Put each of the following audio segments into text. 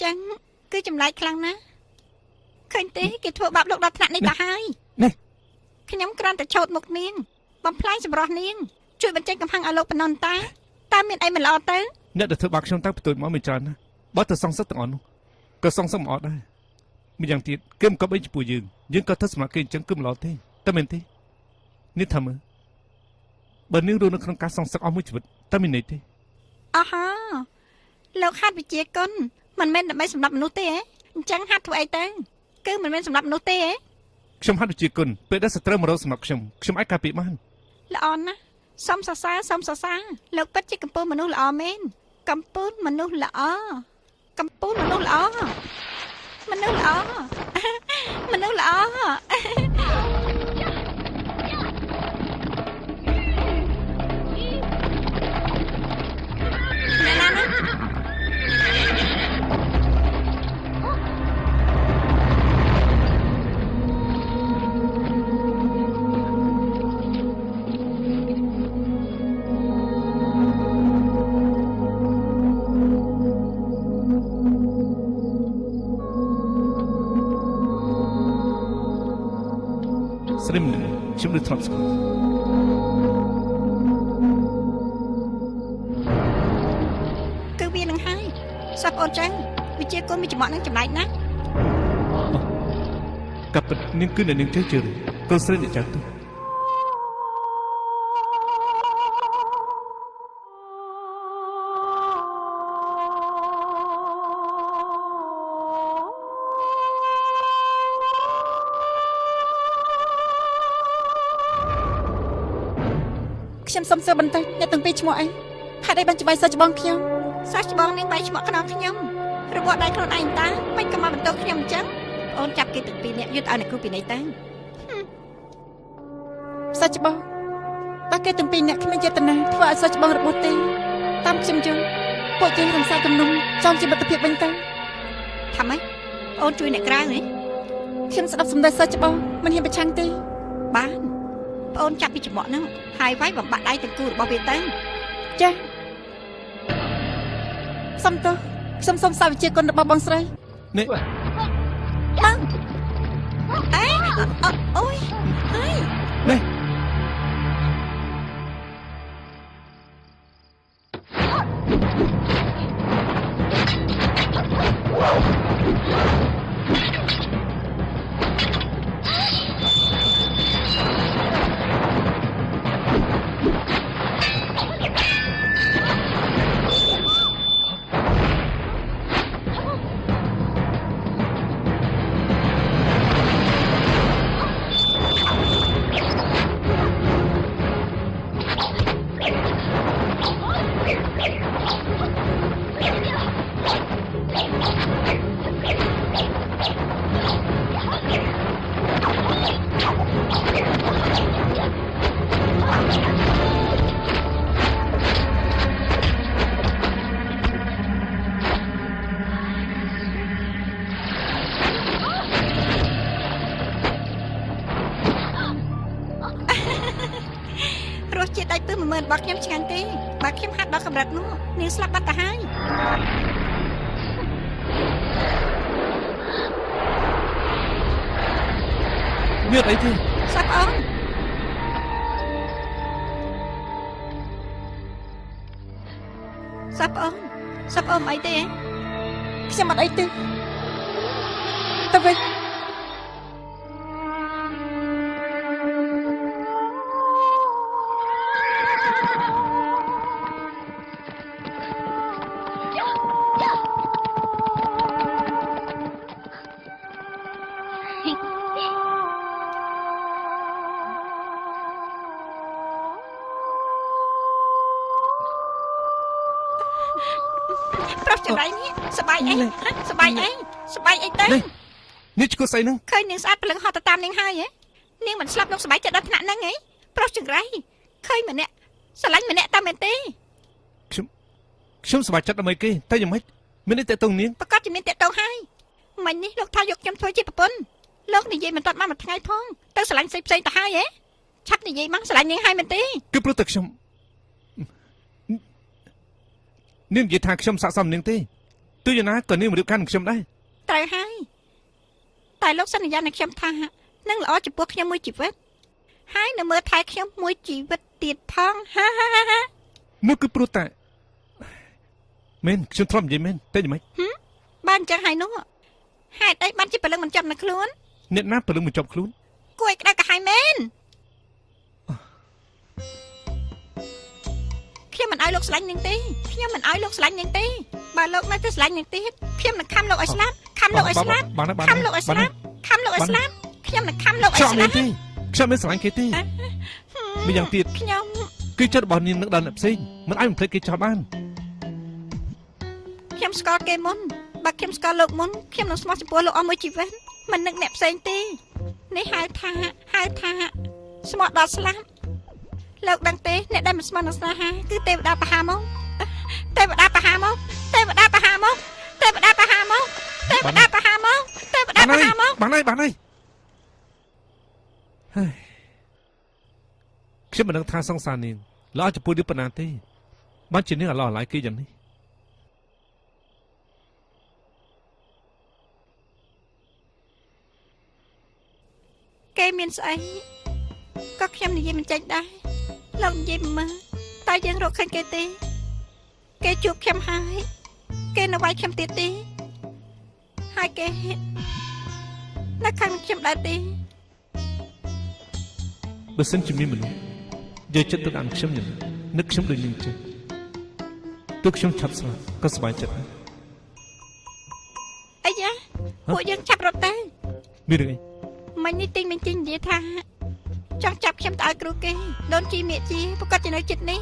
ចឹងគឺចម្លែកខ្លាំងណាស់ឃើញទេគេធ្វើបាបលោកដល់ថ្នាក់នេះទៅហើយនេះខ្ញុំគ្រាន់តែឆោតមុខនាងបំផ្លាញសម្រស់នាងជួយបញ្ចេញកំហឹងឲ្យលោកប៉ុណ្ណឹងតើមានអីមិនល្អទៅអ្នកដែលធ្វើបាបខ្ញុំតាំងពីតូចមកមានច្រើនណាស់បើទៅសងសឹកទាំងអស់នោះក៏សងសឹកមិនអត់ដែរម្យ៉ាងទៀតគេមិនក៏បីចំពោះយើងក៏ធ្វើសម្រាប់គេអញ្ចឹងគឺមិនល្អទេតែមែនទេនេះថាមើលបើនាងរស់នៅក្នុងការសងសឹកអស់មួយជីវិតតែមានន័យទេអហ៎លោកហាត់វិជាគុណមិនមែនដើម្បីសម្រាប់មនុស្សទេអញ្ចឹងហាត់ធ្វើអីទៅគឺមិនមែនសម្រាប់មនុស្សទេខ្ញុំហាត់វិជាគុណពេលដែលសត្រូវមករកសម្រាប់ខ្ញុំអាចការពារបានល្អណាស់សូមសរសើរលោកពិតជាកំពូលមនុស្សល្អមែនកំពូលមនុស្សល្អមនុស្សល្អអ្នកស្រីម្នាក់ខ្ញុំនឹងធ្លាប់ស្គាល់គឺវានឹងហើយសាប់អូនចឹងវិជាគុណមានចំអកនឹងចម្លែកណាស់កាប់ពិតនាងគឺអ្នកនាងជឿកូនស្រីអ្នកចាស់ទូខ្ញុំសុំសួរបន្តិចអ្នកទាំងពីរឈ្មោះអីហេតុអីបានច្បាយសាច់ច្បងខ្ញុំសាច់ច្បងនាងបែកឈ្មោះខ្នងខ្ញុំរបួសដៃខ្លួនឯងតាមិនក៏មកបន្ទោសខ្ញុំអញ្ចឹងអូនចាប់គេទាំងពីរនាក់យត់ឲ្យអ្នកគ្រូពីនេះទៅសាច់ច្បងបើគេទាំងពីរនាក់គ្មានចេតនាធ្វើឲ្យសាច់ច្បងរបួសទេតាមខ្ញុំយល់ពួកយើងរំសាយគំនុំចង់ជាមិត្តភាពវិញទៅថាម៉េចអូនជួយអ្នកក្រៅនេះខ្ញុំស្ដាប់សម្ដីសាច់ច្បងមិនហ៊ានប្រឆាំងទេបានអូនចាប់ពីច្រមុះហ្នឹងហើយវាយបំបាក់ដៃទាំងគូរបស់វាទៅចាសុំទោសខ្ញុំសុំសាវិជាគុណរបស់បងស្រីនេះបងអេអូយហើយនេះរសជាតិដៃពឹស10000របស់ខ្ញុំឆ្ងាញ់ទេបើខ្ញុំហាត់ដល់កម្រិតនោះនាងស្លាប់បាត់ទៅហើយមានអីទេសាប់អូនសាប់អូនអីទេខ្ញុំអត់អីទេទៅវិញប្រុសចង្រៃនេះសបាយអីទៅនេះឈ្គួស្អីហ្នឹងឃើញនាងស្អាតព្រលឹងហត់ទៅតាមនាងហើយហ៎នាងមិនស្លាប់នោះសបាយចិត្តដល់ថ្នាក់ហ្នឹងហីប្រុសចង្រៃឃើញម្នាក់ស្រឡាញ់ម្នាក់តាមមែនទេខ្ញុំសប្បាយចិត្តដើម្បីគេតែយ៉ាងម៉េចមាននេះតេតងនាងប្រកាសជាមានតេតងហើយមិញនេះលោកថាយកខ្ញុំធ្វើជាប្រពន្ធលោកនិយាយមិនតាត់មកមួយថ្ងៃផងទៅស្រឡាញ់ផ្សេងទៅហើយហ៎ឆាប់និយាយមកស្រឡាញ់នាងហើយមែនទេគឺព្រោះតែខ្ញុំនាងនិយាយថាខ្ញុំស័ក្តិសមនាងទេ ទោះយ៉ាងណាក៏នាងមិនរៀបការនឹងខ្ញុំដែរ ត្រូវហើយតែលោកសន្យានឹងខ្ញុំថានឹងល្អចំពោះខ្ញុំមួយជីវិតហើយនៅមើលថែខ្ញុំមួយជីវិតទៀតផងហា មួយគឺព្រោះតែមែនខ្ញុំធ្លាប់និយាយមែនតែយ៉ាងម៉េច បានចឹងហើយនោះហេតុអីបានជាព្រលឹងមិនចាប់នៅខ្លួន អ្នកណាព្រលឹងមិនជាប់ខ្លួន គួយក្តៅកាហាយមែនខ្ញុំមិនឲ្យលោកស្លាញ់នាងទេខ្ញុំមិនឲ្យលោកស្លាញ់នាងទេបើលោកនៅតែស្លាញ់នាងទៀតខ្ញុំនឹងខំលោកឲ្យស្លាប់ខំលោកឲ្យស្លាប់ បានហើយបាន ខំលោកឲ្យស្លាប់ខំលោកឲ្យស្លាប់ខ្ញុំនឹងខំលោកឲ្យ ខ្ញុំ ស្ មែ លា ន ប់ ទេខ្ញុំមិនស្រឡាញ់គេទេម្យ៉ាងទៀត ខ្ញុំ គឺចិត្តរបស់នាងនឹងដល់អ្នកផ្សេងមិនអាចបំភ្លេចគេចោលបាន ខ្ញុំស្គាល់គេមុនបើខ្ញុំស្គាល់លោកមុនខ្ញុំនឹងស្មោះចំពោះលោកអស់មួយជីវិតមិននឹកអ្នកផ្សេងទេនេះហៅថាស្មោះដល់ស្លាប់លោកដឹងទេអ្នកដែលមិនស្មោះនឹងស្នេហាគឺទេវតាបហាមកទេវតាបហាមកទេវតាបហាមកទេវតាបហាមកទេវតាបហាមកទេវតាបហាមក បានហើយហើយខ្ញុំមិនដឹងថាសង្សារនាងល្អចំពោះនាងប៉ុណ្ណាទេបានជានាងអាឡោះអាឡៃគេយ៉ាងនេះគេមានស្អីក៏ខ្ញុំនិយាយមិនចេញដែរលោកនិយាយមើលតែយើងរកឃើញគេទេគេជួបខ្ញុំហើយគេនៅវាយខ្ញុំទៀតទេហើយគេនៅខាងខ្ញុំដែរទេ បើសិនជាមានមនុស្សយកចិត្តទុកដាក់ខ្ញុំយ៉ាងនឹកខ្ញុំដូចនាងចឹងទោះខ្ញុំឆាប់ស្លាប់ក៏សប្បាយចិត្តដែរ អីយ៉ាពួកយើងចាប់រត់ទៅ មានរឿងអី មិញនេះទិញមិនទិញនិយាយថាចង់ចាប់ខ្ញុំទៅឲ្យគ្រូគេដូនជីមេជីប្រកាសជានៅចិត្តនេះ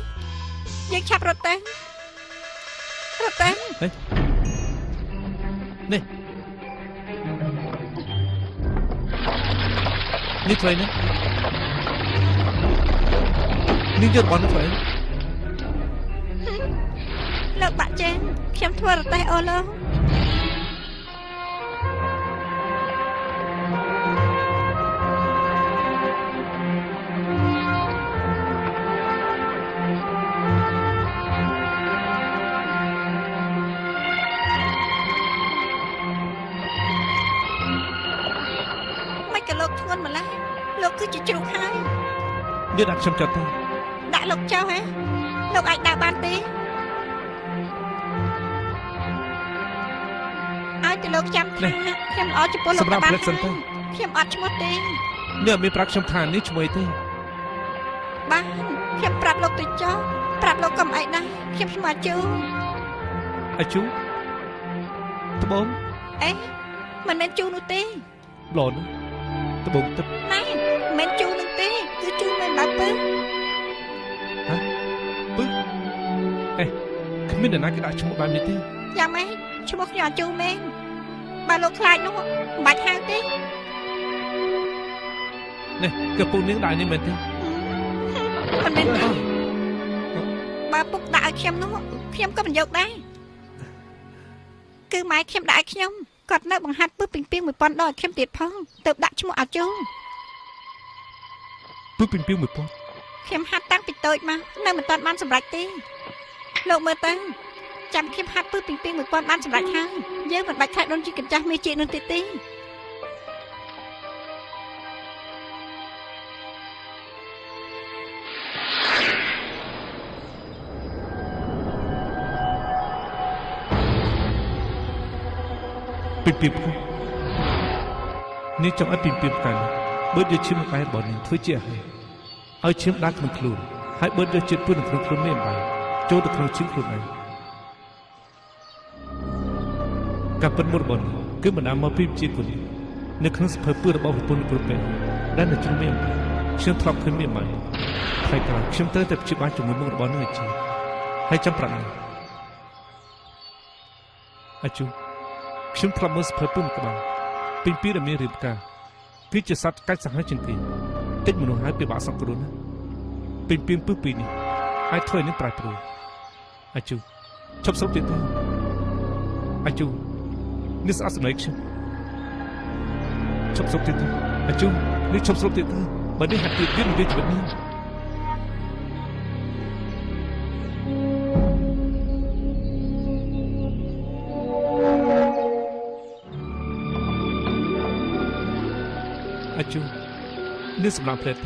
យើងឆាប់រត់ទៅនេះនេះធ្វើនេះនាងយករបស់នោះធ្វើអី លោកបាក់ចេងខ្ញុំធ្វើរទេះអូឡូ ក៏លោកធ្ងន់ម្ល៉េះលោកគឺជាជ្រូកហើយ យកដាក់ខ្ញុំចុះទៅ ដាក់លោកចោលហ៎លោកអាចដើរបានទេឲ្យតែលោកចាំថាខ្ញុំល្អចំពោះលោកបានខ្ញុំអត់ឈ្មោះទេ នេះអត់មានប្រាប់ខ្ញុំថានេះឈ្មោះអីទេ បានខ្ញុំប្រាប់លោកទៅចោលប្រាប់លោកកុំអីដែរខ្ញុំឈ្មោះអាជូ អាជូត្បូង អេមិនមែនជូនោះទេ ប្លន់ត្បូងទឹក ណែមិនមែនជូនោះទេគឺជូមិនបើពឹស ពឹសអេគ្មាននរណាគេដាក់ឈ្មោះបែបនេះទេ យ៉ាងម៉េចឈ្មោះខ្ញុំអាជូមែនបើលោកខ្លាចនោះមិនបាច់ហៅទេ នេះគឺពូនាងដាក់នេះមែនទេ មិនមែនទេបើពុកដាក់ឲ្យខ្ញុំនោះខ្ញុំក៏មិនយកដែរគឺម៉ែខ្ញុំដាក់ឲ្យខ្ញុំគាត់នៅបង្ហាត់ពឹសពីពីង 1000 ដងឲ្យខ្ញុំទៀតផងទៅដាក់ឈ្មោះអាជូ ពឹសពីពីង 1000 ខ្ញុំហាត់តាំងពីតូចមកនៅមិនទាន់បានសម្រេចទេលោកមើលទៅចាំខ្ញុំហាត់ពឹសពីពីង 1000 បានសម្រេចហើយយើងមិនបាច់ខ្លាចដូនជីកញ្ចាស់មេជានោះទៀតទេ ពីពីនេះចង់ឲ្យពីពីកាន់បើយកឈាមបែបរបស់នាងធ្វើជាឲ្យឈាមដាក់ក្នុងខ្លួនហើយបើយកជាតិពុះនៅក្នុងខ្លួននេះបាយចូលទៅក្នុងឈាមខ្លួនឯងការពិតមួយរបស់គឺបណ្ដាលមកពីជាតិគុណនៅក្នុងសភៅពុះរបស់ប្រពន្ធគ្រប់ពេលដែលនៅជ្រុំមានខ្ញុំធ្លាប់ឃើញមានបាយហើយក្រោយខ្ញុំត្រូវតែព្យាបាលជាមួយមុខរបស់នឹងឲ្យជាហើយចាំប្រាប់នាងអាជូខ្ញុំធ្លាប់មើលសភៅពុំក្បាលពីពីដែលមានរៀបការគឺជាសត្វកាច់សាហាវជាងគេតិចមនុស្សហើយពិបាកសង្គ្រោះណាពីពីពឹសពីនេះអាចធ្វើឲ្យនឹងប្រែប្រួលអាជូឈប់ស្រុកទៀតទៅអាជូនេះស្អប់សម្លេងខ្ញុំឈប់ស្រុកទៀតទៅអាជូនេះឈប់ស្រុកទៀតទៅបើនេះហាក់ទៀតនឹងវាជីវិតនេះ chú nước sầm lạp phết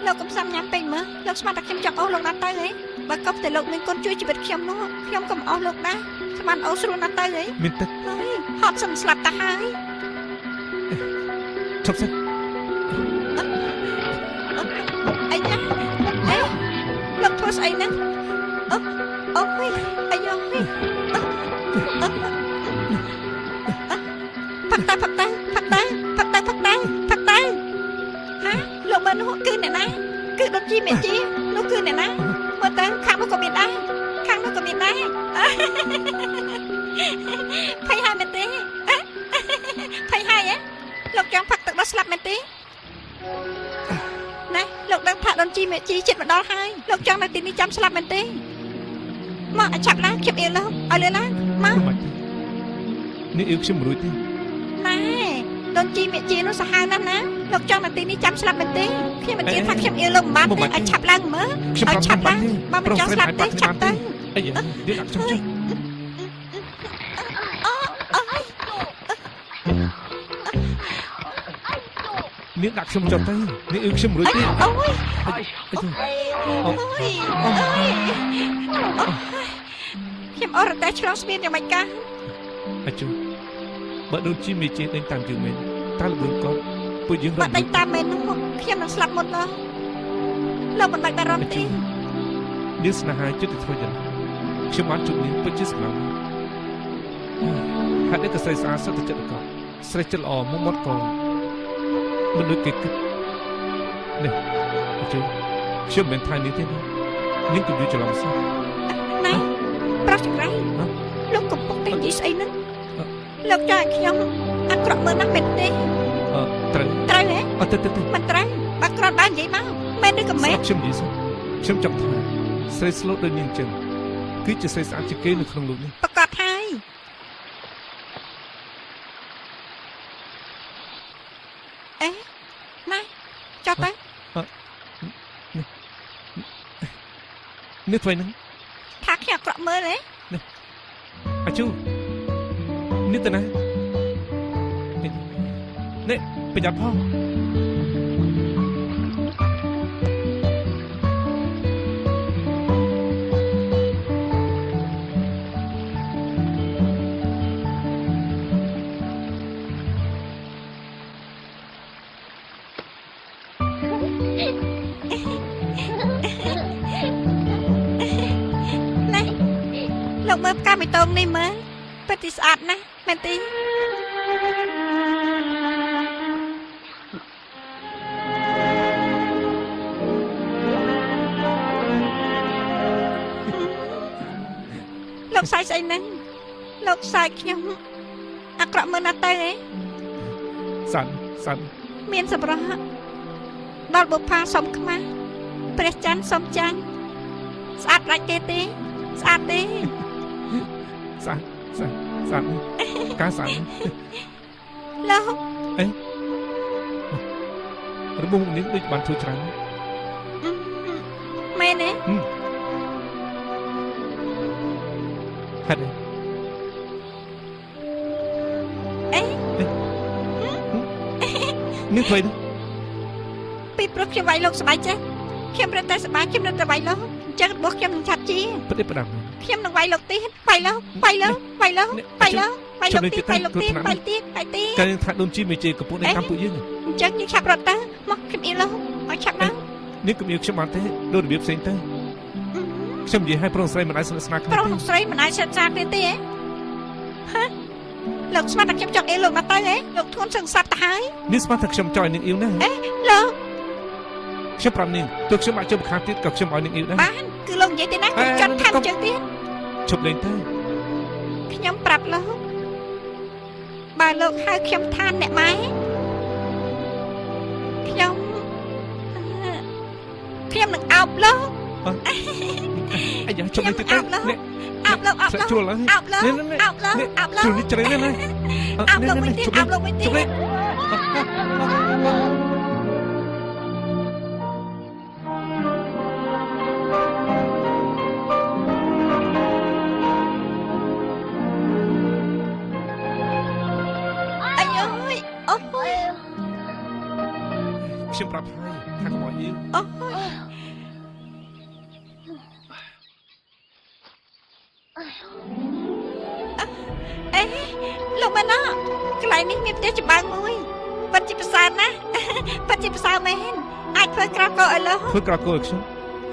លោកកំសាំញ៉ាំពេញមើលលោកស្មានតែខ្ញុំចង់អូសលោកណាស់ទៅហីបើកុំតែលោកមានកូនជួយជីវិតខ្ញុំនោះខ្ញុំកុំអូសលោកណាស្មានអូសស្រួលណាស់ទៅហី មានទឹក ហើយហត់សឹងស្លាប់ទៅហើយ ឈប់សិន អីណាអេលោកធ្វើស្អីហ្នឹងអូយអាយ៉ងនេះផឹកតែហាលោកមើលនោះគឺអ្នកណាគឺដូចជីមេជីនោះគឺអ្នកណាមើលទៅខាងនោះក៏មានដែរខាងនោះក៏មានដែរភ័យហើយមែនទេភ័យហើយលោកចង់ផឹកទឹកដល់ស្លាប់មែនទេណាលោកដឹងថាដូនជីមេជីចិត្តមកដល់ហើយលោកចង់នៅទីនេះចាំស្លាប់មែនទេមកឲ្យឆាប់ឡើងខ្ញុំអៀលោកឲ្យលឿនឡើងមក នេះអៀវខ្ញុំរួចទេ ណែដូនជីមេជីនោះសាហាវណាស់ណាលោកចង់នៅទីនេះចាំស្លាប់មែនទេខ្ញុំមិនជឿថាខ្ញុំអៀលោកមិនបានទេឲ្យឆាប់ឡើងមើលឲ្យឆាប់ឡើងបើមិនចង់ស្លាប់ទេឆាប់ទៅ អីនេះដាក់ខ្ញុំចុះនេះដាក់ខ្ញុំចុះទៅនេះអៀវខ្ញុំរួចទេ អូយ ខ្ញុំអរតែឆ្លងស្ពានយ៉ាងម៉េចកា អាជូបើដូចជាមេជាដេញតាមយើងមែនតើល្បឿនគាត់ពួកយើងរ បើ ត់ ដេញតាមមែននោះខ្ញុំនឹងស្លាប់មុនឡើយលោកមិនបាច់បារម្ភទេ នេះស្នេហាចិត្តធ្វើយ៉ាងខ្ញុំបានជួបនាងពិតជាស្នាមហាក់ដូចកស្រីស្អាតសុទ្ធតែចិត្តកោស្រីចិត្តល្អមុខមាត់ក៏មិនដូចគេគិតនេះអាជូខ្ញុំមិនថានេះទេនាងកុំយល់ច្រឡំសោះ ណែប្រុសចង្រៃលោកកំពុងតែនិយាយស្អីហ្នឹងលោកចង់ឲ្យខ្ញុំអាក្រក់មើលណាស់មែនទេ ត្រូវ ត្រូវហ៎ អត់ទៅ មិនត្រូវបើក្រត់បាននិយាយមកមែនឬក៏មែន ខ្ញុំនិយាយសោះខ្ញុំចង់ថាស្រីស្លូតដូចនាងចឹងគឺជាស្រីស្អាតជាងគេនៅក្នុងលោកនេះ ប្រកាសហើយអេណែចុះទៅ នេះធ្វើហ្នឹង ថាខ្ញុំអាក្រក់មើលហ៎ អាជូនេះទៅណានេះប្រយ័ត្នផង លោកមើលផ្កាមេតងនេះមើលពិតជាស្អាតណាស់មែនទេលោកសាយស្អីហ្នឹងលោកសាយខ្ញុំអាក្រក់មើលណាស់ទៅហ៎ សាន់ មានសម្រស់ដល់បុប្ផាសុំខ្មាស់ព្រះច័ន្ទសុំចាញ់ស្អាតដាច់គេទេស្អាតទេ សាន់ការសាន់ លោក របួសនេះដូចបានធ្វើច្រើន មែនទេ ហេតុអី នេះធ្វើ ពីព្រោះខ្ញុំវាយលោកសប្បាយចេះខ្ញុំរត់តែសប្បាយខ្ញុំរត់តែវាយលោកអញ្ចឹងរបស់ខ្ញុំនឹងឆាប់ជា ប្រទេសប្រដាំ ខ្ញុំនឹងវាយលោកទៀតវាយលោកទៀត កាលយើងថាដូនជីមេជេកំពុងតែតាមពួកយើង អញ្ចឹងយើងឆាប់រត់ទៅមកខ្ញុំអៀលោកឲ្យឆាប់ឡើង នេះកុំយកខ្ញុំបានទេដូចរបៀបផ្សេងទៅខ្ញុំនិយាយឲ្យប្រុសស្រីមិនអាចស្និទ្ធស្នាលគ្នា ប្រុសស្រីមិនអាចសិតសាគ្នាទេហ៎លោកស្មានតែខ្ញុំចង់អៀលោកមកទៅហ៎លោកធួនសឹងសាប់ទៅហើយ នេះស្មានថាខ្ញុំចង់ឲ្យនាងអ៊ីវណា លោក ខ្ញុំប្រាប់នាងទោះខ្ញុំអាចជុំខាងទៀតក៏ខ្ញុំឲ្យនាងអ៊ីវដែរ បានគឺលោកនិយាយទេណាខ្ញុំចង់ថាអញ្ចឹងទៀត ឈប់លេងទៅ ខ្ញុំប្រាប់លោកបើលោកហៅខ្ញុំថាអ្នកម៉ែខ្ញុំនឹងអោបលោក អាយ៉ាជប់លេងទៅទៅនេះ អោបលោក ជួលហើយ អោបលោក ជួលនេះជ្រេនេះណា អោបលោកវិញទៀតអោបលោកវិញទៀត ជប់លេង អីអើយអូយ ត់យើង អូអេលោកម៉ែណោកន្លែងនេះមានផ្ទះចម្បាំងមួយពិតជាប្រសើរណាស់ពិតជាប្រសើរមែនអាចធ្វើក្រៅកោឲ្យលោក ធ្វើក្រៅកោឲ្យខ្ញុំ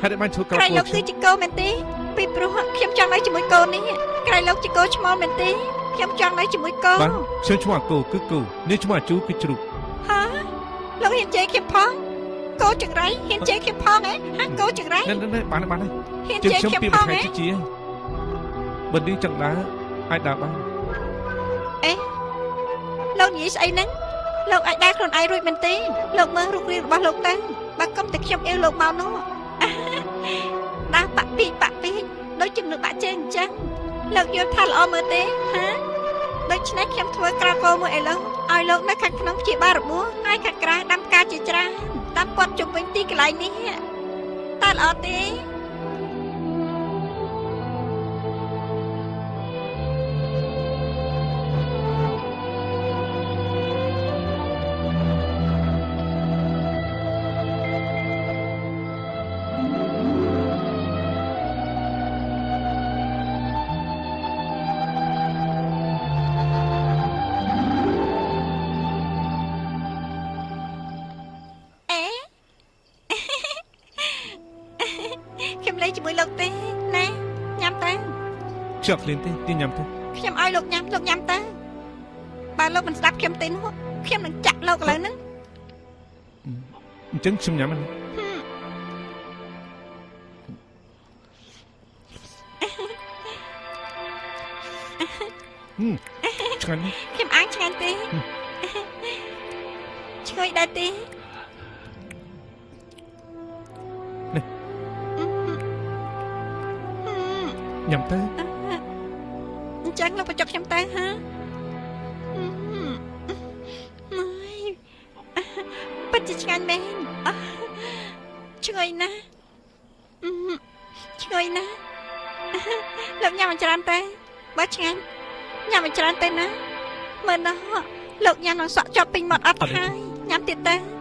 ហេតុអីបានធ្វើក្រៅកោ ក្រៃ ឲ្យ លោក ខ្ញុំ គឺជាកោមែនទេពីព្រោះខ្ញុំចង់នៅជាមួយកោនេះក្រៃលោកជាកោឈ្មោលមែនទេខ្ញុំចង់នៅជាមួយកោ បាទខ្ញុំឈ្មោះអាគោគឺគោនេះឈ្មោះអាជូគឺជ្រូក ហាលោកហ៊ានជេរខ្ញុំផងកោចង្រៃហ៊ានជេរខ្ញុំផងហ៎ហាកោចង្រៃ ណែបាន ហ៊ាន ជាង ជេរ ខ្ញុំ ខ្ញុំ ពី ផ មួយ ង ខែ ហ៎ ជាបើនេះចង់ដើរអាចដើរបាន អេលោកនិយាយស្អីហ្នឹងលោកអាចដើរខ្លួនឯងរួចមែនទេលោកមើលរូបរាងរបស់លោកទៅបើកុំតែខ្ញុំអៀវលោកមកនោះដើរបាក់ពីដូចជំនឿបាក់ជើងអញ្ចឹងលោកយល់ថាល្អមើលទេហាដូច្នេះខ្ញុំធ្វើក្រៅកោមួយឲ្យលោកនៅខាងក្នុងជាបារបួសហើយខាងក្រៅដាំផ្កាជាច្រើនតាមព័ទ្ធជុំវិញទីកន្លែងនេះតើល្អទេខ្ញុំលេងជាមួយលោកទេណាញ៉ាំទៅ ជាប់លៀនទេទីញ៉ាំទៅ ខ្ញុំឲ្យលោកញ៉ាំទៅបើលោកមិនស្ដាប់ខ្ញុំទេនោះខ្ញុំនឹងចាក់លោកឥឡូវហ្នឹង អញ្ចឹងខ្ញុំញ៉ាំហ្នឹង ឆ្ងាញ់ណាស់ ខ្ញុំអាងឆ្ងាញ់ទេឆ្ងុយដែរទេ ញ៉ាំទៅ អញ្ចឹងលោកបញ្ចុកខ្ញុំទៅហាពិតជាឆ្ងាញ់មែនឆ្ងុយណាស់លោកញ៉ាំឲ្យច្រើនទៅបើឆ្ងាញ់ញ៉ាំឲ្យច្រើនទៅណាមើលណោះលោកញ៉ាំនឹងសក់ជាប់ពេញមាត់អត់ទៅហើយញ៉ាំទៀតទៅ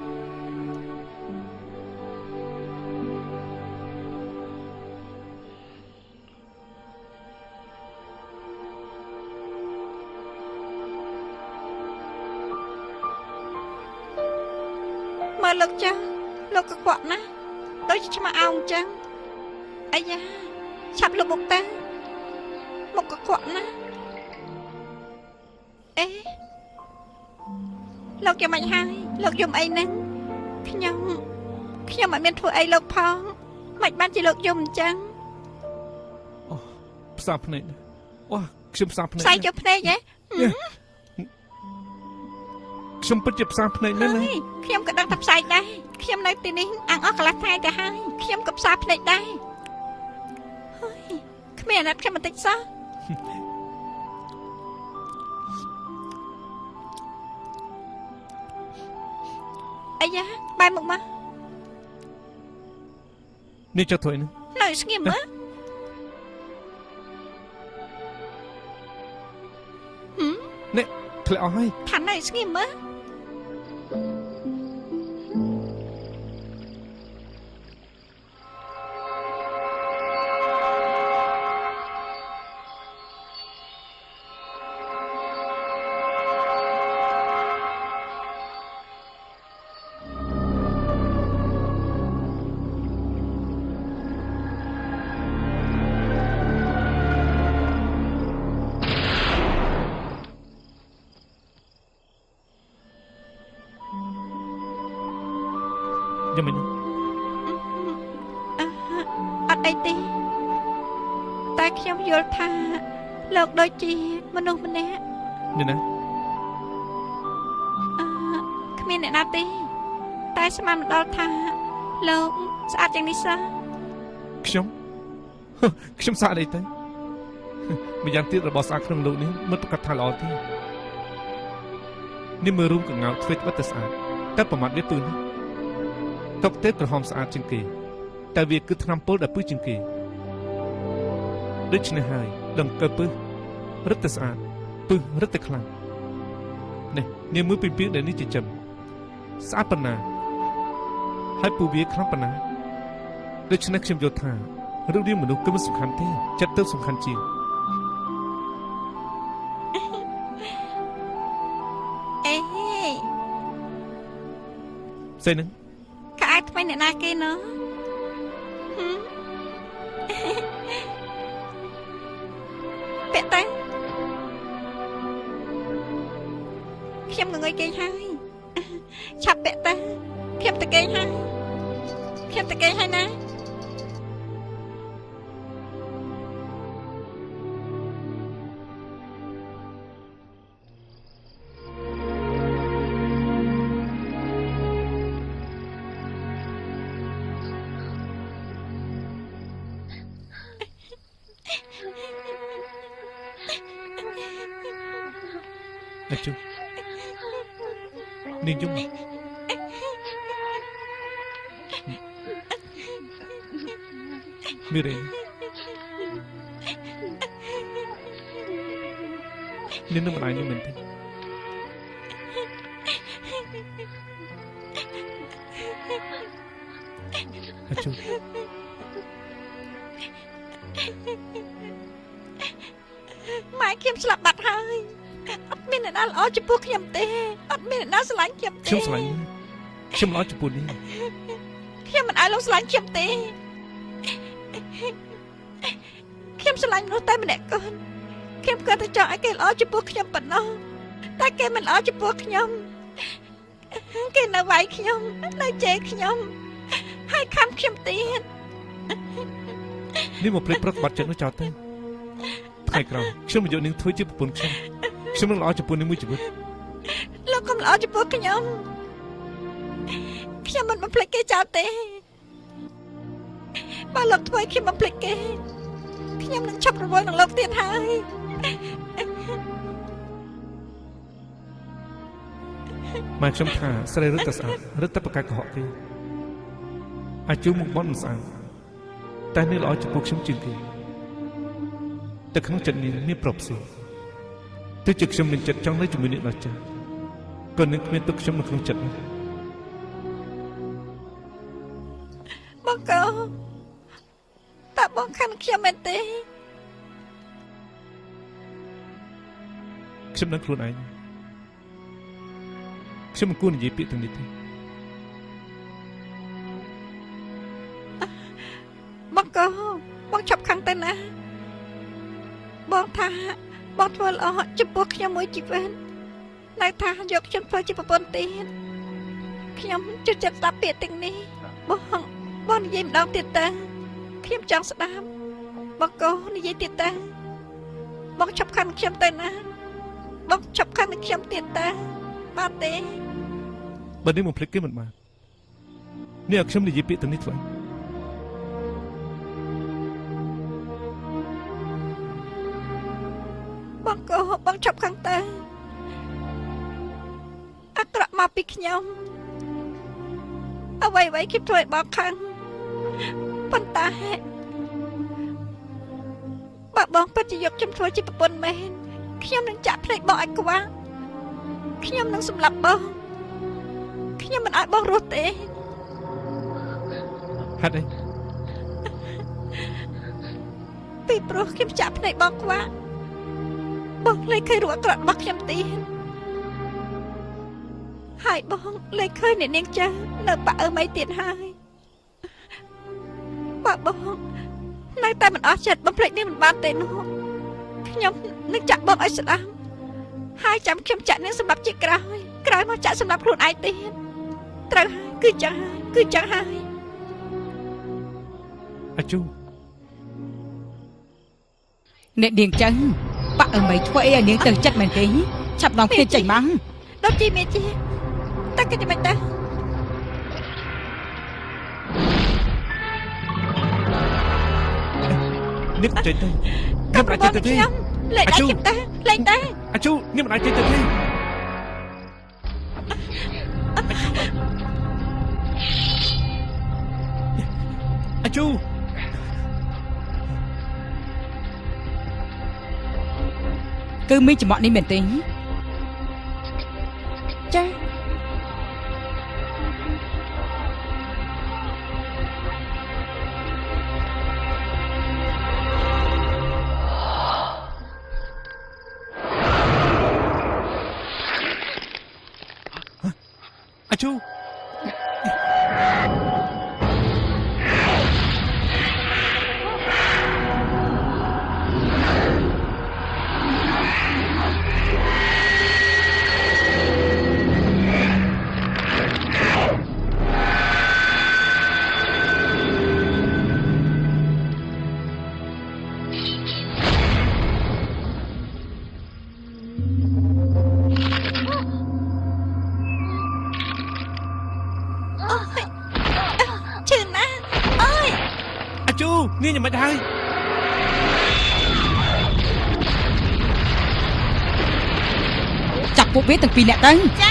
មើលលោកចឹងលោកកខ្វក់ណាស់ដូចជាឆ្មាអោងចឹងអាយ៉ាឆាប់លោកមុខទៅមុខកខ្វក់ណាស់អេលោកយ៉ាងម៉េចហើយលោកយំអីហ្នឹងខ្ញុំមិនមានធ្វើអីលោកផងមិនបានជាលោកយំអញ្ចឹង ផ្សារភ្នែកអូខ្ញុំផ្សារភ្នែក ផ្សាយចុះភ្នែកហ៎ ខ្ញុំពិតជាផ្សារភ្នែកមែនទេ ខ្ញុំក៏ដឹងថាផ្សាយដែរខ្ញុំនៅទីនេះអាំងអស់កន្លះថ្ងៃទៅហើយខ្ញុំក៏ផ្សារភ្នែកដែរហើយគ្មានអាណិតខ្ញុំបន្តិចសោះអាយ៉ាបែរមុខមក នេះចុះធ្វើអីហ្នឹង នៅស្ងៀមមើលនេះធ្លាក់អស់ហើយ ថានៅស្ងៀមមើល យ៉ាងម៉េច អត់អីទេតែខ្ញុំយល់ថាលោកដូចជាមនុស្សម្នាក់ នេះណា គ្មានអ្នកណាទេតែស្មានមិនដល់ថាលោកស្អាតយ៉ាងនេះសោះ ខ្ញុំស្អាតអីទៅម្យ៉ាងទៀតរបស់ស្អាតក្នុងលោកនេះមិនប្រកាសថាល្អទេនេះមើលរូមកង្កោធ្វើត្បិតតែស្អាតតែប្រមាថវាពឹងណាតុកទេក្រហមស្អាតជាងគេតែវាគឺថ្នាំពុលដែលពឹសជាងគេដូច្នេះហើយដង្កូវពឹសរឹតតែស្អាតពឹសរឹតតែខ្លាំងនេះនាងមើលពីពីដែលនេះចិញ្ចឹមស្អាតប៉ុណ្ណាហ ហើយពូវាខ្លាំងប៉ុណ្ណាដូច្នេះខ្ញុំយល់ថារូបរាងមនុស្សគឺមិនសំខាន់ទេចិត្តទៅសំខាន់ជាង អេ ស្អីហ្នឹង ខោអាវថ្មីអ្នកណាគេណោះពាក់តាខ្ញុំងងុយគេងហើយឆាប់ពាក់តាខ្ញុំទៅគេងហើយខ្ញុំទៅគេងហើយណា អាជូនាងយំមីរ៉េនាងនឹងមិនអាយខ្ញុំមែនទេអាជូ ម៉ែខ្ញុំស្លាប់បាត់ហើយអត់មានអ្នកណាល្អចំពោះខ្ញុំទេអត់មានអ្នកណាស្រឡាញ់ខ្ញុំទេ ខ្ញុំស្រឡាញ់ខ្ញុំល្អចំពោះនាង ខ្ញុំមិនឲ្យលោកស្រឡាញ់ខ្ញុំទេខ្ញុំស្រឡាញ់មនុស្សតែម្នាក់កូនខ្ញុំគាត់តែចង់ឲ្យគេល្អចំពោះខ្ញុំប៉ុណ្ណោះតែគេមិនល្អចំពោះខ្ញុំគេនៅវាយខ្ញុំនៅជេរខ្ញុំហើយខំខ្ញុំទៀត នេះមកព្រឹកព្រឹកបាត់ចិត្តនោះចោលទៅថ្ងៃក្រោយខ្ញុំមកយកនាងធ្វើជាប្រពន្ធខ្ញុំនឹងល្អចំពោះនាងមួយជីវិត លោកកុំល្អចំពោះខ្ញុំមិនបំភ្លេចគេចោលទេបើលោកធ្វើឲ្យខ្ញុំបំភ្លេចគេខ្ញុំនឹងឈប់រវល់នឹងលោកទៀតហើយ ម៉ែខ្ញុំថាស្រីរឹតតែស្អាតរឹតតែប្រកែកកុហកគេអាជូមុខបន់មិនស្អាតតែនេះល្អចំពោះខ្ញុំជាងគេតែក្នុងចិត្តនាងមានប្រុសផ្សេងទោះជាខ្ញុំមានចិត្តចង់នៅជាមួយនាងដល់ចាស់ក៏នឹងគ្មានទុកខ្ញុំនៅក្នុងចិត្តនោះ បងកូនតើបងខាន់ខ្ញុំមែនទេ ខ្ញុំនឹងខ្លួនឯងខ្ញុំមិនគួរនិយាយពាក្យទាំងនេះទេ បងកូនបងឈប់ខឹងទៅណាបងថាបងធ្វើល្អចំពោះខ្ញុំមួយជីវិតនៅថាយកខ្ញុំធ្វើជាប្រពន្ធទៀតខ្ញុំជឿចិត្តស្ដាប់ពាក្យទាំងនេះបងនិយាយម្ដងទៀតតើខ្ញុំចង់ស្ដាប់បងកូននិយាយទៀតតើបងឈប់ខឹងខ្ញុំទៅណាបងឈប់ខឹងនឹងខ្ញុំទៀតតើបាទទេ បើនេះមកភ្លេចគេមិនបាននេះឲ្យខ្ញុំនិយាយពាក្យទាំងនេះធ្វើ បងកូនបងឈប់ខឹងទៅអាក្រក់មកពីខ្ញុំអ្វីខ្ញុំធ្វើឲ្យបងខឹងប៉ុន្តែបើបងពិតជាយកខ្ញុំធ្វើជាប្រពន្ធមែនខ្ញុំនឹងចាក់ភ្នែកបងឲ្យខ្វះខ្ញុំនឹងសម្លាប់បងខ្ញុំមិនឲ្យបងរស់ទេ ហេតុអី ពីព្រោះខ្ញុំចាក់ភ្នែកបងខ្វះបងលេចឃើញរូបអាក្រក់របស់ខ្ញុំទៀតហើយបងលេចឃើញអ្នកនាងចាស់នៅប៉ាអើមៃទៀតហើយបើបងនៅតែមិនអស់ចិត្តបំភ្លេចនេះមិនបានទេនោះខ្ញុំនឹងចាក់បងឲ្យស្ដាប់ហើយចាំខ្ញុំចាក់នាងសម្រាប់ជាក្រោយមកចាក់សម្រាប់ខ្លួនឯងទៀតត្រូវហើយគឺចឹងហើយ អាជូ អ្នកនាងចឹងបាក់អើមីធ្វើអីឲ្យនាងទៅចិត្តមែនទេឆាប់ដងគ្នាចេញមក ដល់ជីមេជីតែគេមិនដែរ នេះចេញទៅខ្ញុំអាចចេញទៅទេ លេងដែរខ្ញុំតែលេងតែ អាជូនេះមិនអាចចេញទៅទេអាជូ គឺមីចំអកនេះមែនទេ ចា ជូនេះយ៉ាងម៉េចហើយចាប់ពួកវាទាំងពីរនាក់ទៅចា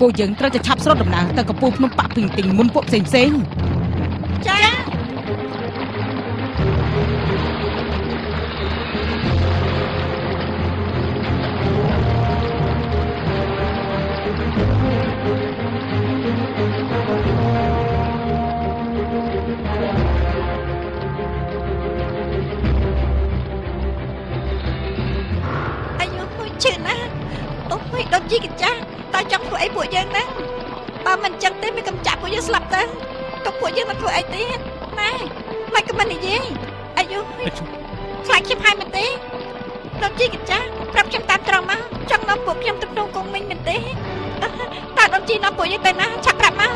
ពួកយើងត្រូវតែឆាប់ស្រុតដំណើរទៅកំពូលភ្នំប៉ាក់ពីងទីងមុនពួកផ្សេងចាអាយុឈឺណាស់អូយដុតជីកចាតើចង់ធ្វើអីពួកយើងណាបើមិនចឹងទេមិនកំចាក់ពួកយើងស្លាប់ទៅទុកពួកយើងមកធ្វើអីទៀតណែមិនក៏មិននិយាយអាយុខ្លាចខ្ញុំហើយមែនទេដុតជីកចាប្រាប់ខ្ញុំតាមត្រង់មកចង់នាំពួកខ្ញុំទៅក្នុងកងមិញមែនទេតើដុតជីនាំពួកយើងទៅណាឆាប់ប្រាប់មក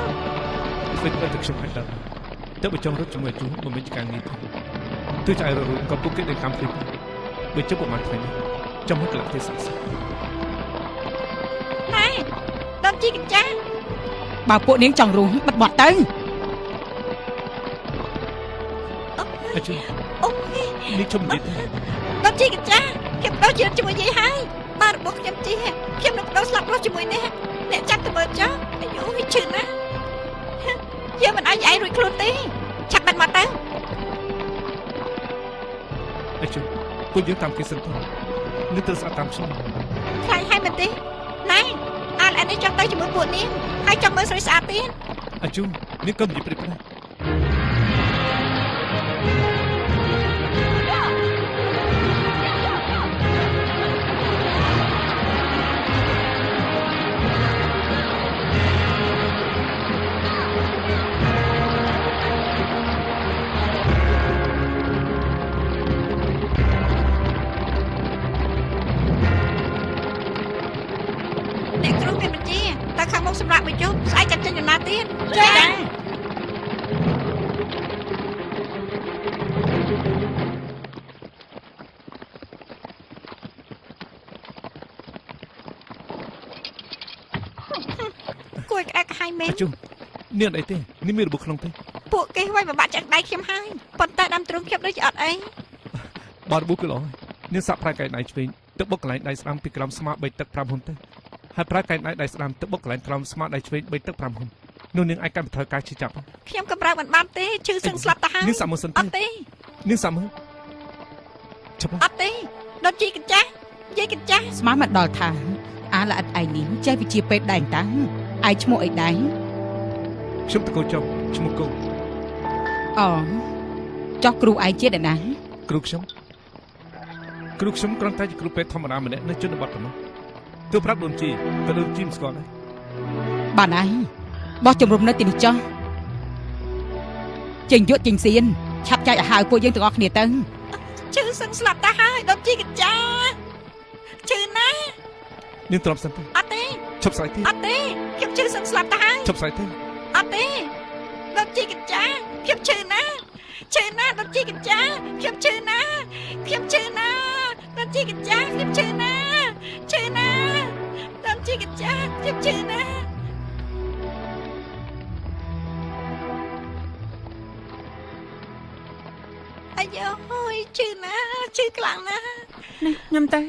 ធ្វើទៅខ្ញុំហើយដល់ទៅបើចង់រត់ជាមួយជូមិនមានការងារទោះជាឲ្យរត់ក៏ពួកគេនឹងតាមព្រីបើជិះប្រហែលថ្ងៃនេះចាំមកក្លាក់ទេសោះណែដុតជីកចាបើពួកនាងចង់រស់បិទបាត់ទៅអាជូអូយនេះជុំនិយាយទៅដុតជីកចាខ្ញុំដោះជាជាមួយយាយហើយបាររបស់ខ្ញុំជីខ្ញុំនឹងដោះស្លាប់រស់ជាមួយអ្នកចាំទៅមើលចុះអាយុឈឺណាស់យើងមិនអាចឯងរួចខ្លួនទេឆាប់បាត់មកទៅអាជូពួកយើងតាមគេសិនទៅនេះទៅស្អាតតាមខ្ញុំខ្លាចហើយមែនទេណែអាននេះចង់ទៅជាមួយពួកនាងហើយចង់មើលស្រីស្អាតទៀតអាជូនាងកុំនិយាយព្រិចព្រិចសម្រាប់មកជុំស្អែកចាំចេញដំណើរទៀតចាគួយក្អែកហើយមែនជុំនេះអត់អីទេនេះមានរបួសក្នុងទេពួកគេវាយបបាក់ចាក់ដៃខ្ញុំហើយប៉ុន្តែដាំទ្រូងខ្ញុំដូចជាអត់អីបើរបួសគឺល្អនេះសាក់ប្រែកែដៃឆ្វេងទឹកបុកកន្លែងដៃស្ដាំពីក្រោមស្មា3ទឹក5ហ៊ុនទៅហើយប្រើកែដៃស្ដាំទឹកបុកកន្លែងក្រោមស្មាដៃឆ្វេង3ទឹក5ហ៊ុននោះនាងអាចកាត់បន្ថយការឈឺចាប់ខ្ញុំកំរើកមិនបានទេឈឺសឹងស្លាប់ទៅហើយនាងសាក់មើលសិនទេអត់ទេនាងសាក់មើលចាប់អត់ទេដុតជីកញ្ចាស់យាយកញ្ចាស់ស្មានមកដល់ថាអាល្អិតឯនេះចេះវិជាពេទ្យដែរតាំងឯឈ្មោះអីដែរខ្ញុំតកោចុះឈ្មោះគោអូចោះគ្រូឯងជាអ្នកណាគ្រូខ្ញុំគ្រាន់តែជាគ្រូពេទ្យធម្មតាម្នាក់នៅជនបទប៉ុណ្ណោះទើបប្រាប់ដូនជីក៏ដូនជីមិនស្គាល់ដែរបានហើយបោះជំរុំនៅទីនេះចុះចេញយកចេញសៀនឆាប់ចែកឲ្យហៅពួកយើងទាំងអស់គ្នាទៅឈឺសឹងស្លាប់ទៅហើយដុតជីកញ្ចាឈឺណាស់នាងទ្រាំសិនទៅអត់ទេឈប់ស្រែកទេអត់ទេខ្ញុំឈឺសឹងស្លាប់ទៅហើយឈប់ស្រែកទេអត់ទេដុតជីកញ្ចាខ្ញុំឈឺណាស់ដុតជីកញ្ចាខ្ញុំឈឺណាស់ដុតជីកញ្ចាខ្ញុំឈឺណាស់ដុតជីកញ្ចាខ្ញុំឈឺណាស់អាយអើយឈឺណាស់ឈឺខ្លាំងណាស់នេះខ្ញុំទៅ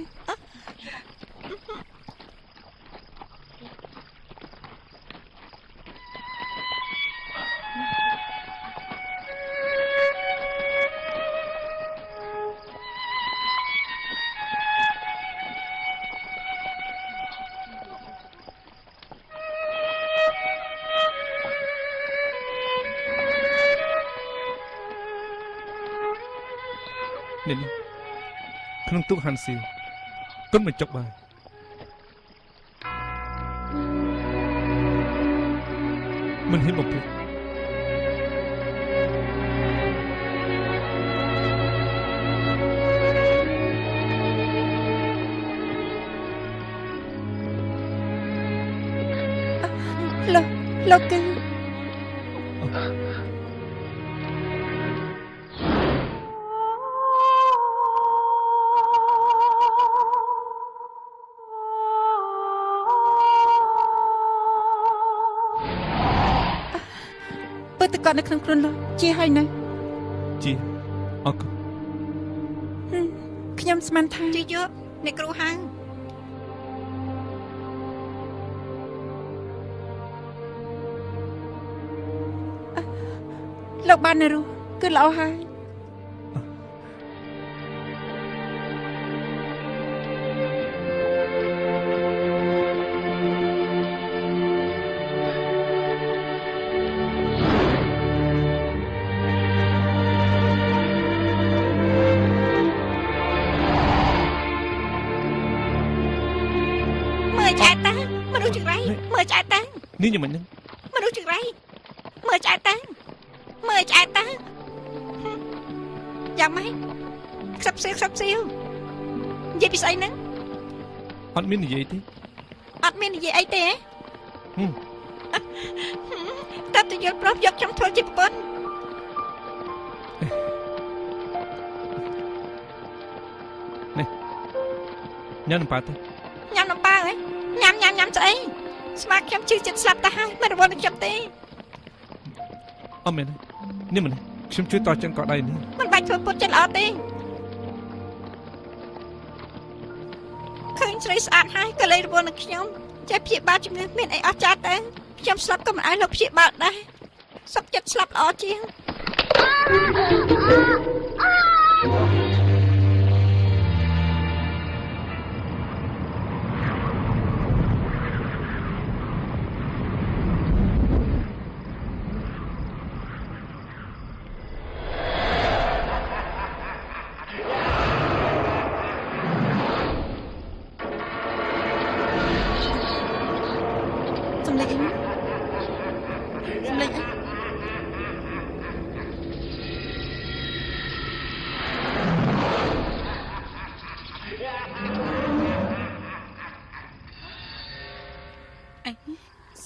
នេះក្នុងទូកហាន់ស៊ីវគុណបញ្ចុកបាយមិនហ៊ានបំភ្លេចលោកគឺពិតតែគាត់នៅក្នុងខ្លួនលោកជាហើយណា ជាអរគុណ ខ្ញុំស្មានថា ជាយកអ្នកគ្រូហៅ លោកបាននៅរស់គឺល្អហើយ មើលឆ្អែតតាមនុស្សចង្រៃមើលឆ្អែតតា នេះយ៉ាងម៉េចហ្នឹង មនុស្សចង្រៃមើលឆ្អែតតាមើលឆ្អែតតាយ៉ាងម៉េចខ្សឹបសៀវនិយាយពីស្អីហ្នឹង អត់មាននិយាយទេ អត់មាននិយាយអីទេ ហឹម តែទៅយល់ប្រុសយកខ្ញុំធ្វើជាប្រពន្ធ ញ៉ាំនំប៉ាទៅ ញ៉ាំនំប៉ាហ៎ញ៉ាំស្អីស្មាខ្ញុំជឿចិត្តស្លាប់ទៅហើយមិនរវល់នឹងខ្ញុំទេ អត់មែនទេនេះមិនខ្ញុំជួយតចឹងក៏ដៃនេះ មិនបាច់ធ្វើពុតចិត្តល្អទេឃើញស្រីស្អាតហើយក៏លេរវល់នឹងខ្ញុំចេះព្យាបាលជំងឺមានអីអស្ចារ្យទេខ្ញុំស្លាប់ក៏មិនឲ្យលោកព្យាបាលដែរសុខចិត្តស្លាប់ល្អជាង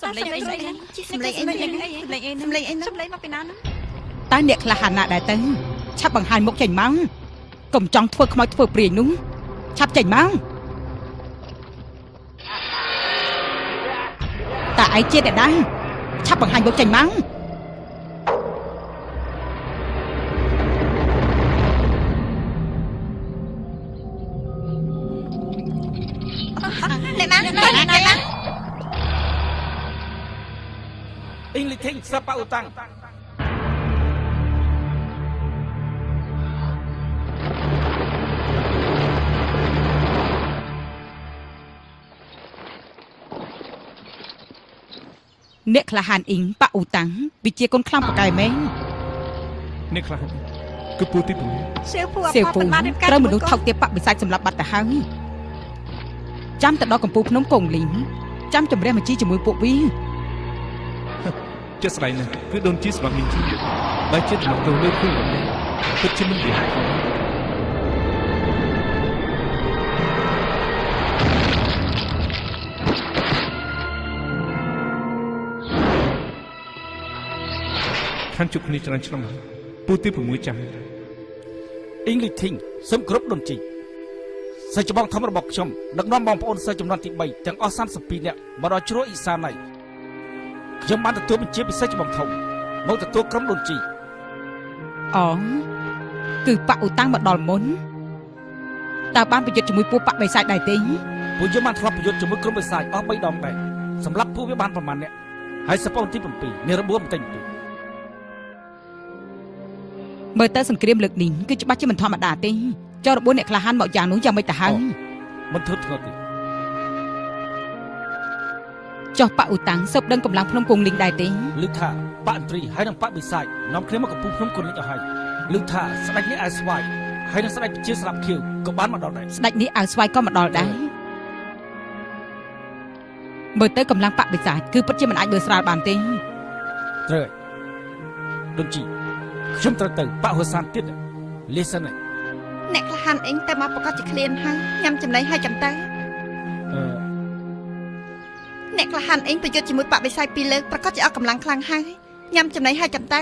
សំឡេងអីសំឡេងអី សំឡេងអីសំឡេងអីសំឡេងអីសំឡេងអីសំឡេងមកពីណាហ្នឹង តើអ្នកក្លាហានណាដែរទៅឆាប់បង្ហាញមុខចេញមកកុំចង់ធ្វើខ្មោចធ្វើព្រាយនោះឆាប់ចេញមកតើឯងជាអ្នកណាឆាប់បង្ហាញមុខចេញមក អ្នកណាអ្នកណា អ៊ីងលីធីងសប៉ាអ៊ូតាំង អ្នកក្លាហានអ៊ីងប៉ាអ៊ូតាំងវាជាកូនខ្លាំងប៉កែមែន នេះខ្លះគឺពូទី6 សៀវពូ សៀវពូត្រូវមនុស្សថោកទាបបិសាចសម្រាប់បាត់ទៅហើយចាំទៅដល់កំពូលភ្នំកងលីងចាំជំរះមជីជាមួយពួកវា ចិត្តស្ដីណាស់គឺដូនជីសម្រាប់មានជីវិតបើចិត្តមកទៅលើខ្លួននេះពិតជាមិនវាខានជុកគ្នាច្រើនឆ្នាំហើយពូទី6ចាស់ អ៊ីងលីធីងសូមគោរពដូនជីសិស្សច្បងធំរបស់ខ្ញុំដឹកនាំបងប្អូនសិស្សចំនួនទី3ទាំងអស់32នាក់មកដល់ជ្រោះអ៊ីសានហើយខ្ញុំបានទទួលបញ្ជាពិសេសច្បងធំមកទទួលក្រុមដូនជី អូគឺប៉ាអ៊ូតាំងមកដល់មុនតើបានប្រយុទ្ធជាមួយពួកប៉ាបិសាចដែរទេ ពួកយើងបានធ្លាប់ប្រយុទ្ធជាមួយក្រុមបិសាចអស់3ដងដែរសម្រាប់ពួកវាបានប្រមាណអ្នកហើយសពងទី7នេះរបួសបន្តិចបន្តួច មើលទៅសង្គ្រាមលើកនេះគឺច្បាស់ជាមិនធម្មតាទេចោលរបួសអ្នកក្លាហានមកយ៉ាងនោះយ៉ាងមិនទៅហើយ មិនធូរធ្ងន់ទេ ចោះប៉ាអ៊ូតាំងស៊ើបដឹងកម្លាំងភ្នំគងលីងដែរទេ ឮថាប៉ាអន្ត្រីហើយនិងប៉ាបិសាចនាំគ្នាមកកំពូលភ្នំគុនលិចអស់ហើយឮថាស្ដេចនេះអាយស្វាយ ហើយនឹងស្ដេចជាស្លាប់ខៀវក៏បានមកដល់ដែរ ស្ដេចនេះឲ្យស្វាយក៏មកដល់ដែរមើលទៅកម្លាំងបកបិសាចគឺពិតជាមិនអាចមើលស្រាលបានទេ ត្រូវហើយដូចជីខ្ញុំត្រូវទៅបហុសានទៀតលេសិនហើយ អ្នកក្លាហានអីតែមកប្រកាសជាឃ្លានហើយញ៉ាំចំណីហើយចាំទៅ អ្នកក្លាហានអីប្រយុទ្ធជាមួយបកបិសាច2លើកប្រកាសជាអស់កម្លាំងខ្លាំងហើយញ៉ាំចំណីហើយចាំទៅ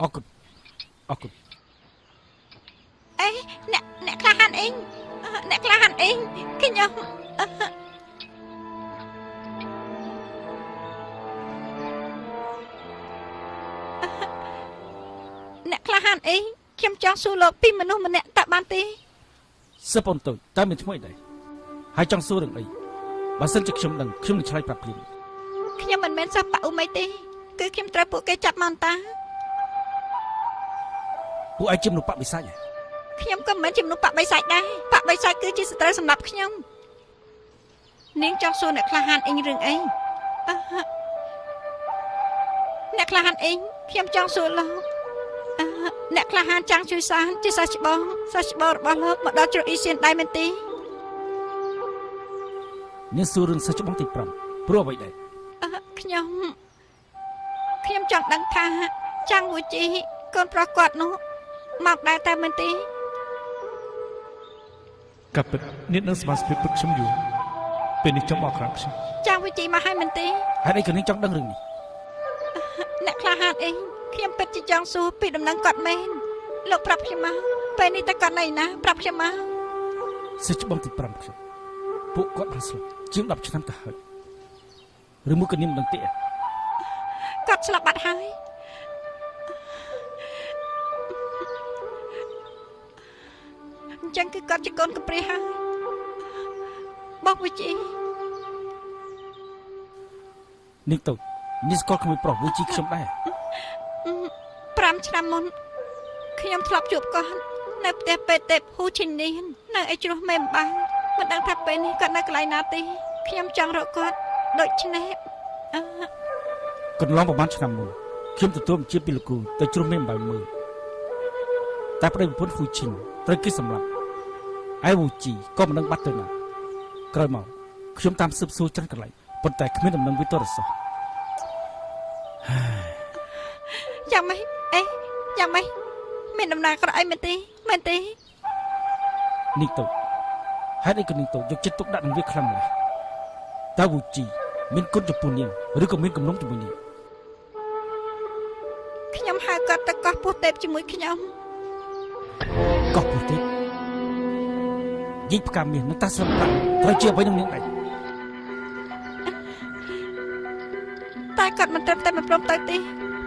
អរគុណអរគុណ អេអ្នកក្លាហានអីអ្នកក្លាហានអីខ្ញុំអ្នកក្លាហានអីខ្ញុំចង់សួរលោកពីមនុស្សម្នាក់តើបានទេ សិប៉ុនតូចតើមានឈ្មោះអីដែរហើយចង់សួររឿងអីបើសិនជាខ្ញុំដឹងខ្ញុំនឹងឆ្លើយប្រាប់ភ្លាម ខ្ញុំមិនមែនសិស្សបឧមីទេគឺខ្ញុំត្រូវពួកគេចាប់មកតា ពួកឯងជាមនុស្សបកបិសាចហ៎ ខ្ញុំក៏មិនមែនជាមនុស្សបកបិសាចដែរបកបិសាចគឺជាសត្រូវសម្រាប់ខ្ញុំនាងចង់សួរអ្នកក្លាហានអីរឿងអីអ្នកក្លាហានអីខ្ញុំចង់សួរលោកអ្នកក្លាហានចង់ជួយសានជាសាស្ច្បងរបស់លោកមកដល់ជ្រោះអ៊ីសៀនដែរមែនទេ នាងសួររឿងសិស្សច្បងទី5ព្រោះអ្វីដែរ ខ្ញុំចង់ដឹងថាចាំងវូជីកូនប្រុសគាត់នោះមកដែរតែមែនទេ កាពិតនេះនឹងសមាជិកព្រឹកខ្ញុំយូរពេលនេះចំអកខាងខ្ញុំ ចាំងវូជីមកហើយមែនទេ ហេតុអីក៏នាងចង់ដឹងរឿងនេះ អ្នកក្លាហានអីខ្ញុំពិតជាចង់សួរពីដំណឹងគាត់មែនលោកប្រាប់ខ្ញុំមកពេលនេះតើគាត់នៅណាប្រាប់ខ្ញុំមក សិស្សច្បងទី5ខ្ញុំពួកគាត់បានស្លាប់ជាង10ឆ្នាំទៅហើយឬមួយក៏នាងមិនដឹងទេ គាត់ស្លាប់បាត់ហើយអញ្ចឹងគឺគាត់ជាកូនកំព្រាហើយបងវិជី នាងទៅនាងស្គាល់ក្មួយប្រុសវូជីខ្ញុំដែរ 5ឆ្នាំមុនខ្ញុំធ្លាប់ជួបគាត់នៅផ្ទះពេទ្យទេពហ៊ូឈីនីននៅឯជ្រោះមេម្បាំងមិនដឹងថាពេលនេះគាត់នៅកន្លែងណាទេខ្ញុំចង់រកគាត់ដូច្នេះ កន្លងប្រហែលឆ្នាំមុនខ្ញុំទទួលបញ្ជាពីលោកគ្រូទៅជ្រុះមេម្បាយមើលតែប្តីប្រពន្ធហ៊ូឈីនត្រូវគេសម្លាប់ឯវូជីក៏មិនដឹងបាត់ទៅណាក្រោយមកខ្ញុំតាមស៊ើបសួរច្រើនកន្លែងប៉ុន្តែគ្មានដំណឹងវិទរសាស្ត្រ យ៉ាងម៉េចយ៉ាងម៉េចមានដំណើរក្រអីមែនទេ នាងទៅហេតុអីក៏នាងទៅយកចិត្តទុកដាក់នឹងវាខ្លាំងម្ល៉េះតើវូជីមានគុណចំពោះនាងឬក៏មានគំនុំជាមួយនាង ខ្ញុំហៅគាត់ទៅកោះពោះទេពជាមួយខ្ញុំ កោះពោះទេពយីផ្កាមាសនឹងតាស្រឹមប្រាក់ត្រូវជាអ្វីនឹងនាងដែរ តែគាត់មិនត្រឹមតែមិនព្រមទៅទេ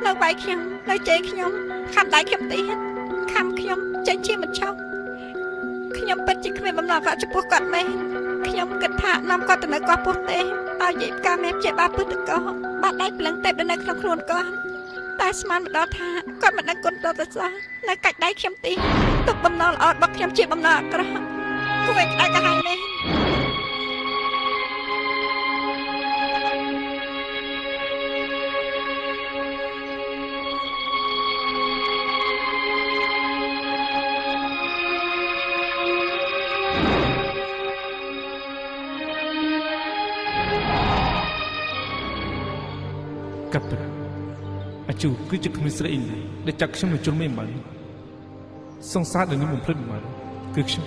នៅវាយខ្ញុំនៅជេរខ្ញុំខំដៃខ្ញុំទៀតខំខ្ញុំចេញជាមិនឆោតខ្ញុំពិតជាគ្មានបំណងអាក្រក់ចំពោះគាត់មែនខ្ញុំគិតថានាំគាត់ទៅនៅកោះពោះទេពឲ្យយាយផ្កាមាសជាបាពុទ្ធកោបាត់ដៃព្រលឹងទេពនៅក្នុងខ្លួនគាត់តែស្មានមកដល់ថាគាត់មិនដឹងគុណដល់ទៅសោះនៅកាច់ដៃខ្ញុំទីទុកបំណងល្អរបស់ខ្ញុំជាបំណងអាក្រក់គួរឲ្យក្តៅក្រហាយមែន កាពិតអាជូគឺជាក្មេងស្រីអ៊ីងដែលចាក់ខ្ញុំមកជុំមេមិនសង្សារដែលនេះបំភ្លេចមិនគឺខ្ញុំ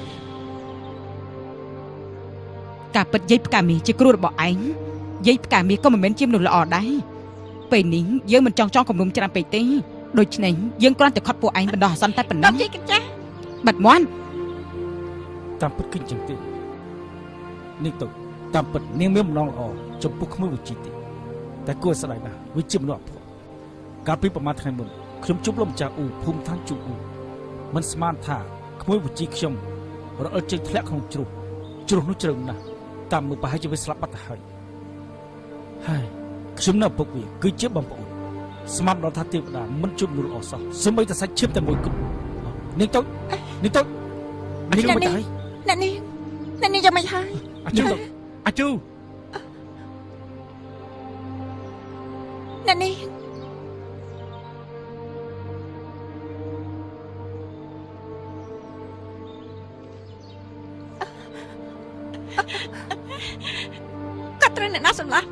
ការពិតយាយផ្កាមាសជាគ្រូរបស់ឯងយាយផ្កាមាសក៏មិនមែនជាមនុស្សល្អដែរពេលនេះយើងមិនចង់ចងគំនុំច្រើនពេកទេដូច្នេះយើងគ្រាន់តែខត់ពួកឯងបណ្ដោះអាសន្នតែប៉ុណ្ណឹ បា ង ត់ជិះកញ្ចាស់ បាត់មាន់ តាមពិតគឺអញ្ចឹងទេនាងទៅតាមពិតនាងមានបំណងល្អចំពោះក្មួយវូជីទេតែគួរស្ដាយណាស់វាជាមនុស្សអភ័ព្វកាលពីប្រហែលថ្ងៃមុនខ្ញុំជួបលោកម្ចាស់អ៊ូភូមិឋានជួបអ៊ូមិនស្មានថាក្មួយវូជីខ្ញុំរអិលជើងធ្លាក់ក្នុងជ្រោះនោះជ្រៅណាស់តាមមើលប្រហែលជាវាស្លាប់បាត់ទៅហើយខ្ញុំនៅឪពុកវាគឺជាបងប្អូនស្មានដល់ថាទេវតាមិនជួបមនុស្សល្អសោះសូម្បីតែសាច់ឈាមតែមួយគត់នាងទៅនាងមិនទៅហើយ អ្នកនេះយ៉ាងម៉េចហើយ អាជូអាជូ អ្នកនេះ អ្នកណាសម្លាប់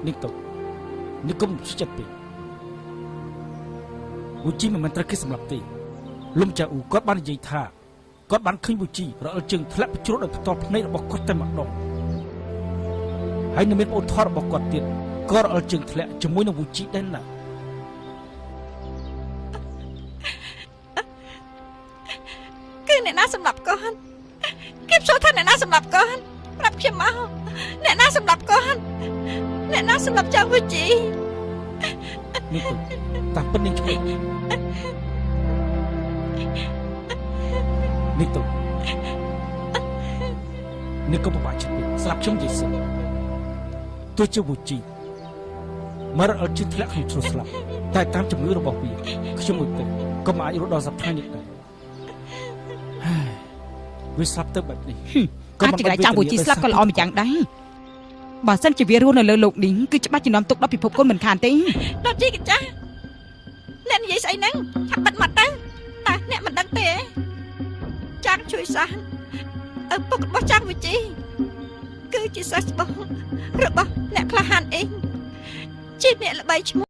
នេះទៅនេះកុំចិត្តពេកវូជីមិនមែនត្រូវគេសម្លាប់ទេលំចាអ៊ូគាត់បាននិយាយថាគាត់បានឃើញវូជីរអិលជើងធ្លាក់ជ្រុលដោយផ្ទាល់ភ្នែករបស់គាត់តែម្ដងហើយនៅមានប្អូនថតរបស់គាត់ទៀតក៏រអិលជើងធ្លាក់ជាមួយនឹងវូជីដែរណា គឺអ្នកណាសម្លាប់កូនគេសួរថាអ្នកណាសម្លាប់កូនប្រាប់ខ្ញុំមកអ្នកណាសម្លាប់កូនអ្នកណាសម្លាប់ចៅវិជី នេះទៅតាមពិតនាងឆ្កេងនេះទៅនេះក៏ពិបាកចិត្តពេកស្រាប់ខ្ញុំនិយាយសិនទោះជាវូជីមករអិលជើងធ្លាក់ក្នុងជ្រុលស្លាប់តែតាមជំងឺរបស់វាខ្ញុំមួយទៅក៏មិនអាចរស់ដល់សប្តាហ៍នេះដែរ វាស្លាប់ទៅបែបនេះ អាចចង្រៃចង់វូជីស្លាប់ក៏ល្អម្យ៉ាងដែរបើសិនជាវារស់នៅលើលោកនេះគឺច្បាស់ជំនុំទុកដល់ពិភពគុណមិនខានទេ ដល់ជីកញ្ចាស់អ្នកនិយាយស្អីហ្នឹងថាបិទមាត់ទៅតើអ្នកមិនដឹងទេចាំជួយសានឪពុករបស់ចាំវិជីគឺជាសិស្សច្បងរបស់អ្នកក្លាហានអេងជាអ្នកល្បីឈ្មោះ